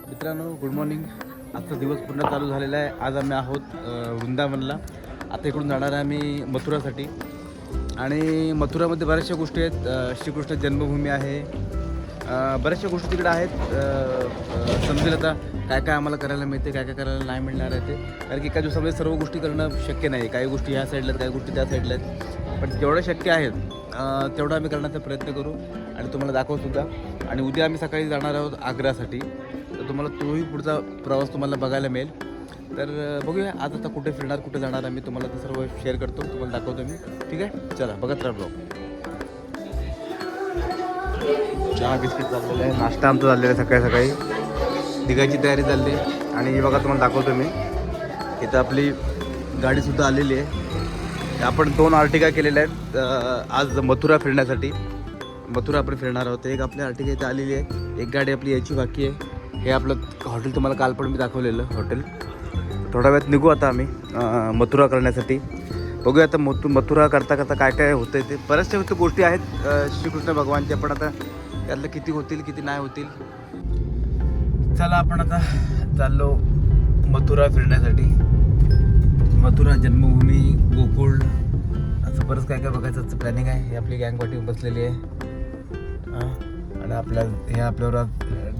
मित्रांनो good morning. आजचा दिवस पूर्ण चालू झालेला आहे. आज आम्ही आहोत वृंदावनला. आता इकडून जाणार आहे आम्ही मथुरासाठी. आणि मथुरामध्ये बऱ्याचशा गोष्टी आहेत. श्रीकृष्ण जन्मभूमी आहे. बऱ्याचशा गोष्टी तिकडे आहेत. समजेल आता काय काय आम्हाला करायला मिळते, काय काय करायला नाही मिळणार आहे ते. कारण की एका दिवसामध्ये सर्व गोष्टी करणं शक्य नाही. काही गोष्टी ह्या साईडला आहेत, काही गोष्टी त्या साईडला आहेत. पण जेवढं शक्य आहेत तेवढं आम्ही करण्याचा प्रयत्न करू आणि तुम्हाला दाखवूसुद्धा. आणि उद्या आम्ही सकाळी जाणार आहोत आग्र्यासाठी. तर तुम्हाला तोही पुढचा प्रवास तुम्हाला बघायला मिळेल. तर बघूया आज आता कुठे फिरणार, कुठे जाणार आम्ही तुम्हाला ते सर्व शेअर करतो, तुम्हाला दाखवतो मी. ठीक आहे, चला बघत राहा ब्लॉग. चहा बिस्किट चाललेलं आहे, नाश्ता आमचा चाललेला आहे सकाळी सकाळी. निघायची तयारी चालली आहे. आणि हे बघा तुम्हाला दाखवतो मी. इथं आपली गाडीसुद्धा आलेली आहे. आपण 2 आर्टिका केलेल्या आहेत आज मथुरा फिरण्यासाठी. मथुरा आपण फिरणार आहोत. एक आपली आर्टिका इथं आलेली आहे, एक गाडी आपली यायची बाकी आहे. हे आपलं हॉटेल तुम्हाला काल पण मी दाखवलेलं हॉटेल. थोड्या वेळात निघू आता आम्ही मथुरा करण्यासाठी. बघूया आता मथुरा करता करता काय काय होतं आहे ते. बऱ्याचशा गोष्टी आहेत श्रीकृष्ण भगवानच्या, पण आता त्यातलं किती होतील किती नाही होतील. चला आपण आता चाललो मथुरा फिरण्यासाठी. मथुरा जन्मभूमी, गोकुळ, असं बरंच काय काय बघायचं प्लॅनिंग आहे. हे आपली गँग पाठी बसलेली आहे. आणि हे आपल्यावर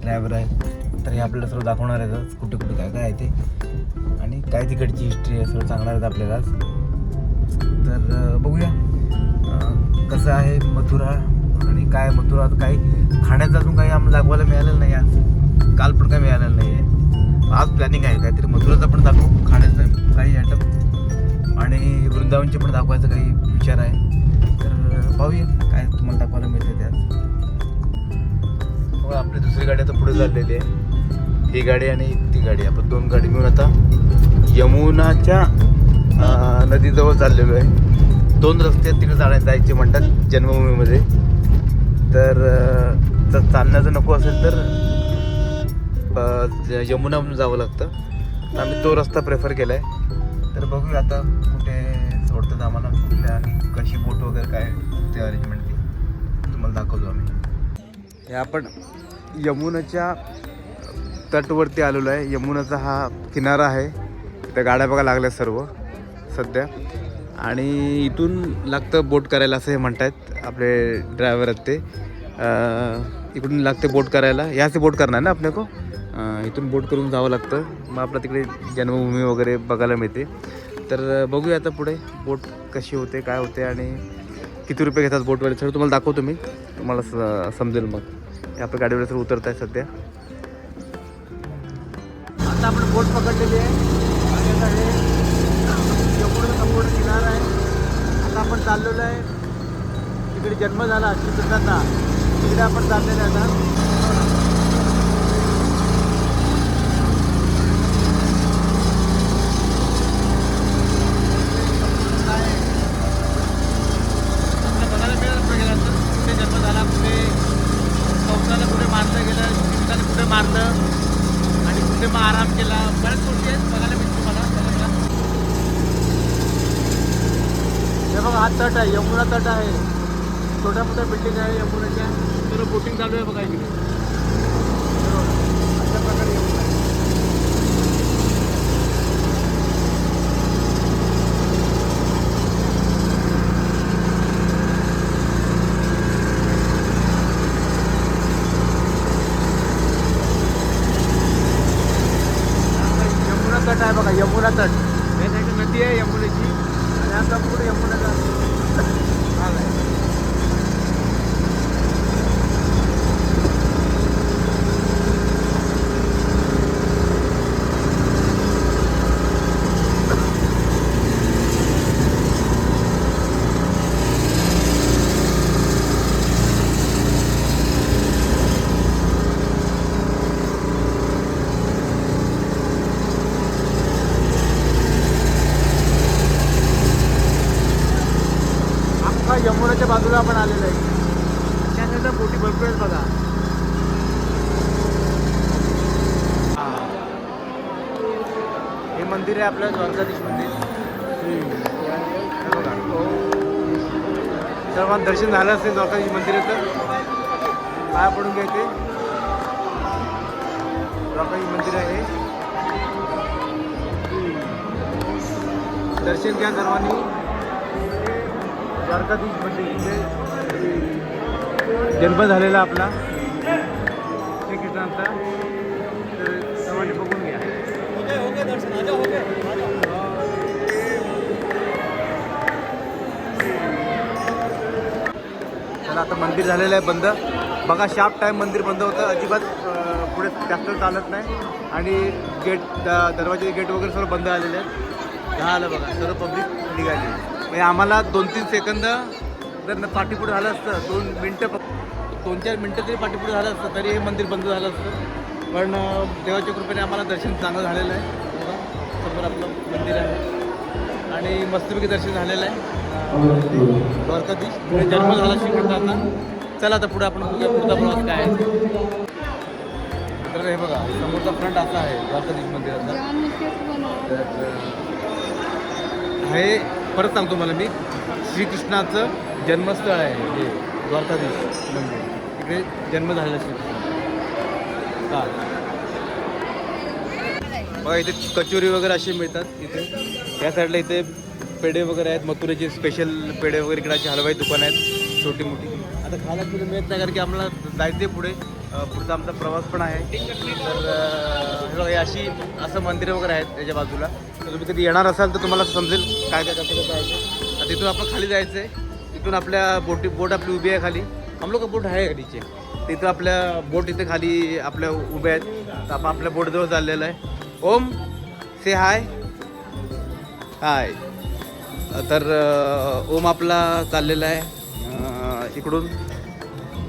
ड्रायव्हर आहे. तर हे आपल्याला सर्व दाखवणार आहेत कुठे कुठे काय काय आहे ते, आणि काय तिकडची हिस्ट्री आहे सर्व सांगणार आहेत आपल्याला आज. तर बघूया कसं आहे मथुरा आणि काय मथुरा. काही खाण्याचं अजून काही आम्हाला दाखवायला मिळालेलं नाही आज. काल पण काही मिळालेलं नाही आहे. आज प्लॅनिंग आहे काहीतरी मथुराचं पण दाखवू, खाण्याचं काही आयटम, आणि वृंदावनचे पण दाखवायचं काही विचार आहे. तर पाहूया काय तुम्हाला दाखवायला मिळते त्यात. बघा आपली दुसरी गाडी आता पुढे चाललेली आहे. ही गाडी आणि ती गाडी, आपण 2 गाडी मिळून आता यमुनाच्या नदीजवळ चाललेलो आहे. 2 रस्ते आहेत तिकडे जायचे म्हणतात जन्मभूमीमध्ये. तर जर चालण्याचं नको असेल तर यमुनामधून जावं लागतं. तर आम्ही तो रस्ता प्रेफर केला आहे. तर बघूया आता कुठे सोडतात आम्हाला, कुठल्या आणि कशी बोट वगैरे काय ते अरेंजमेंट ती तुम्हाला दाखवतो आम्ही. हे आपण यमुनाच्या तटवरती आलेलो आहे. यमुनाचा हा किनारा आहे. त्या गाड्या बघा लागल्या सर्व सध्या. आणि इथून लागतं बोट करायला असं हे म्हणतात आपले ड्रायव्हर आहेत ते. इकडून लागते बोट करायला. याचे बोट करणार ना आपल्या को. इथून बोट करून जावं लागतं. मग आपल्या तिकडे जन्मभूमी वगैरे बघायला मिळते. तर बघूया आता पुढे बोट कशी होते, काय होते आणि किती रुपये घेतात बोटवाले सर तुम्हाला दाखवतो मी. तुम्हाला समजेल मग. हे आपल्या गाडीवर सर उतरत आहे सध्या. आता आपण बोट पकडलेली आहे आणि आता हे यमुना संपूर्ण किनारा आहे. आता आपण चाललेलो आहे तिकडे जन्म झाला श्रीकृष्णाचा, तिकडे आपण चाललेलो आहे आता. मारलं आणि कुठे मग आराम केला. बऱ्याच गोष्टी आहेत बघायला मिळते तुम्हाला. हे बघा हा तट आहे, यमुना तट आहे. छोट्या मोठ्या बिल्डिंग आहे यमुनाच्या. तर बोटिंग चालू आहे बघा इकडे. अशा प्रकारे यमुना आहे. तट आहे बघा, यमुना तट. या साईड नदी आहे यमुनेची आणि आता पुढे यमुनाचा भाग आहे. यमुनाच्या बाजूला आपण आलेलो आहे. त्या साईडला बोटी भरपूर आहेत बघा. हे मंदिर आहे आपलं द्वारकाधीश मंदिर. बघा सर्वांना दर्शन झालं असेल द्वारकाधीश मंदिराचं. पाया पडून घ्यायचे. द्वारकाधीश मंदिर आहे. दर्शन घ्या सर्वांनी. द्वारकाधीश मंदिर इथे जन्म झालेला आपला श्रीकृष्णांचा. तर सर्वांनी बघून घ्या. चला आता मंदिर झालेलं आहे बंद. बघा शार्प टाईम मंदिर बंद होतं. अजिबात पुढे जास्त चालत नाही. आणि गेट दरवाजे गेट वगैरे सर्व बंद आलेले आहेत. झालं बघा सर्व पब्लिक निघाली. म्हणजे आम्हाला 2-3 सेकंद जर पाठीपुढे झालं असतं 2-4 मिनटं तरी पाठीपुढे झालं असतं तरी हे मंदिर बंद झालं असतं. पण देवाच्या कृपेने आम्हाला दर्शन चांगलं झालेलं आहे. समोर आपलं मंदिर आहे आणि मस्तपैकी दर्शन झालेलं आहे. द्वारकाधीश जन्म झाला श्रीकृष्णांचा. चला आता पुढे आपण बघूया पुढचा प्रवास काय आहे. तर हे बघा समोरचा फ्रंट असा आहे द्वारकाधीश मंदिराचा. हे परत सांगतो मला मी श्रीकृष्णाचं जन्मस्थळ आहे हे द्वारकाधीश मंदिर. इकडे जन्म झालेला श्रीकृष्ण. बघा इथे कचोरी वगैरे असे मिळतात. इथे या साईडला इथे पेढे वगैरे आहेत. मथुरेचे स्पेशल पेढे वगैरे इकडे हलवाई दुकान आहेत छोटी मोठी. आता खायला पुढे मिळत नाही कारण की आम्हाला जायचे पुढे. पुढचा आमचा प्रवास पण आहे. तर हे अशी असं मंदिरं वगैरे आहेत त्याच्या बाजूला. तर तुम्ही कधी येणार असाल तर तुम्हाला समजेल काय काय कसं जायचं. तिथून आपण खाली जायचं आहे. तिथून आपल्या बोट आपली उभी आहे खाली. हम लोक बोट आहे नीचे. तिथं आपल्या बोट इथे खाली आपल्या उभ्या आहेत. तर आपण आपल्या बोटजवळ चाललेलं आहे. ओम से हाय हाय. तर ओम आपला चाललेला आहे इकडून.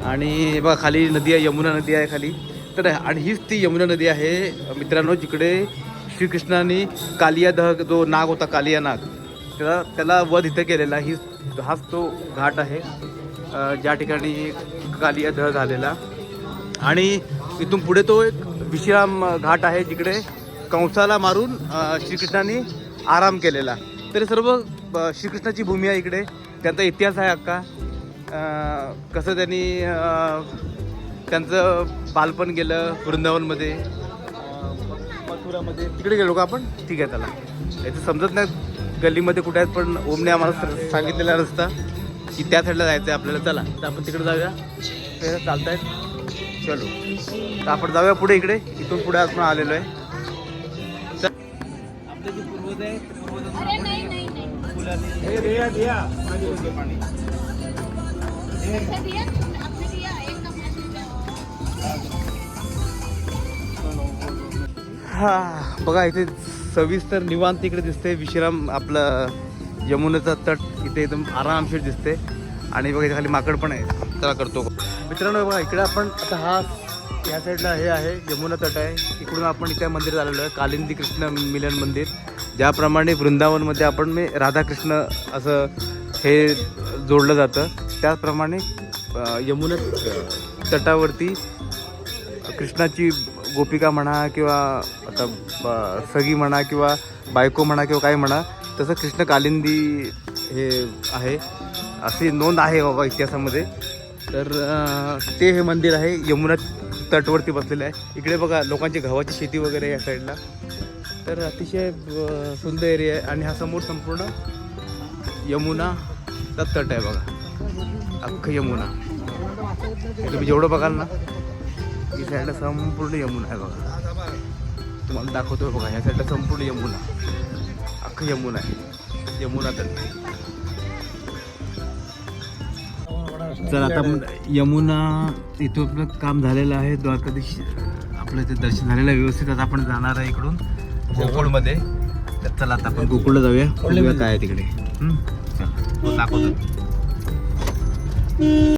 आणि बघा खाली नदी आहे यमुना नदी आहे खाली. तर आणि हीच ती यमुना नदी आहे मित्रांनो जिकडे श्रीकृष्णाने कालिया दह जो नाग होता कालिया नाग त्याला वध इथं केलेला. हाच तो घाट आहे ज्या ठिकाणी कालिया दह झालेला. आणि इथून पुढे तो एक विश्राम घाट आहे जिकडे कंसाला मारून श्रीकृष्णाने आराम केलेला. तर सर्व श्रीकृष्णाची भूमी आहे इकडे. त्यांचा इतिहास आहे अख्खा. कसं त्यांनी त्यांचं बालपण गेलं वृंदावनमध्ये मथुरामध्ये. तिकडे गेलो का आपण. ठीक आहे. त्याला याचं समजत नाही गल्लीमध्ये कुठे आहेत. पण ओमने आम्हाला सांगितलेला रस्ता की त्या साईडला जायचं आहे आपल्याला. चला तर आपण तिकडे जाऊया. ते चालत आहेत. चलो तर आपण जाऊया पुढे इकडे. इथून पुढे आपण आलेलो आहे. आपले जे पूर्वज आहे हा बघा इथे सविस्तर निवांत इकडे दिसते. विश्राम आपलं यमुनेचा तट इथे एकदम आरामशीर दिसते. आणि बघा इथे खाली माकड पण आहे. चला करतो मित्रांनो. बघा इकडे आपण आता या साईडला हे आहे यमुना तट आहे. इकडून आपण इथे मंदिर आलेलो आहे कालिंदी कृष्ण मिलन मंदिर. ज्याप्रमाणे वृंदावनमध्ये आपण राधाकृष्ण असं हे जोडलं जातं त्याचप्रमाणे यमुना तटावरती कृष्णाची गोपिका म्हणा किंवा आता सगी म्हणा किंवा बायको म्हणा किंवा काय म्हणा तसं कृष्ण कालिंदी हे आहे अशी नोंद आहे बाबा इतिहासामध्ये. तर ते हे मंदिर आहे यमुना तटवरती बसलेलं आहे. इकडे बघा लोकांची गव्हाची शेती वगैरे या साईडला. तर अतिशय सुंदर एरिया आहे. आणि हा समोर संपूर्ण यमुनाचा तट आहे बघा. अख्खं यमुना तुम्ही जेवढं बघाल ना ही साईडला संपूर्ण यमुना आहे बघा. तुम्हाला दाखवतो बघा ह्या साईडला संपूर्ण यमुना अख्खं यमुना आहे. यमुना तट. चल आता यमुना इथं आपलं काम झालेलं आहे. द्वारकाधीश आपलं इथे दर्शन झालेलं आहे व्यवस्थित. आता आपण जाणार आहे इकडून गोकुळमध्ये. तर चला आता आपण गोकुळला जाऊया. बघूया काय आहे तिकडे. दाखवतो.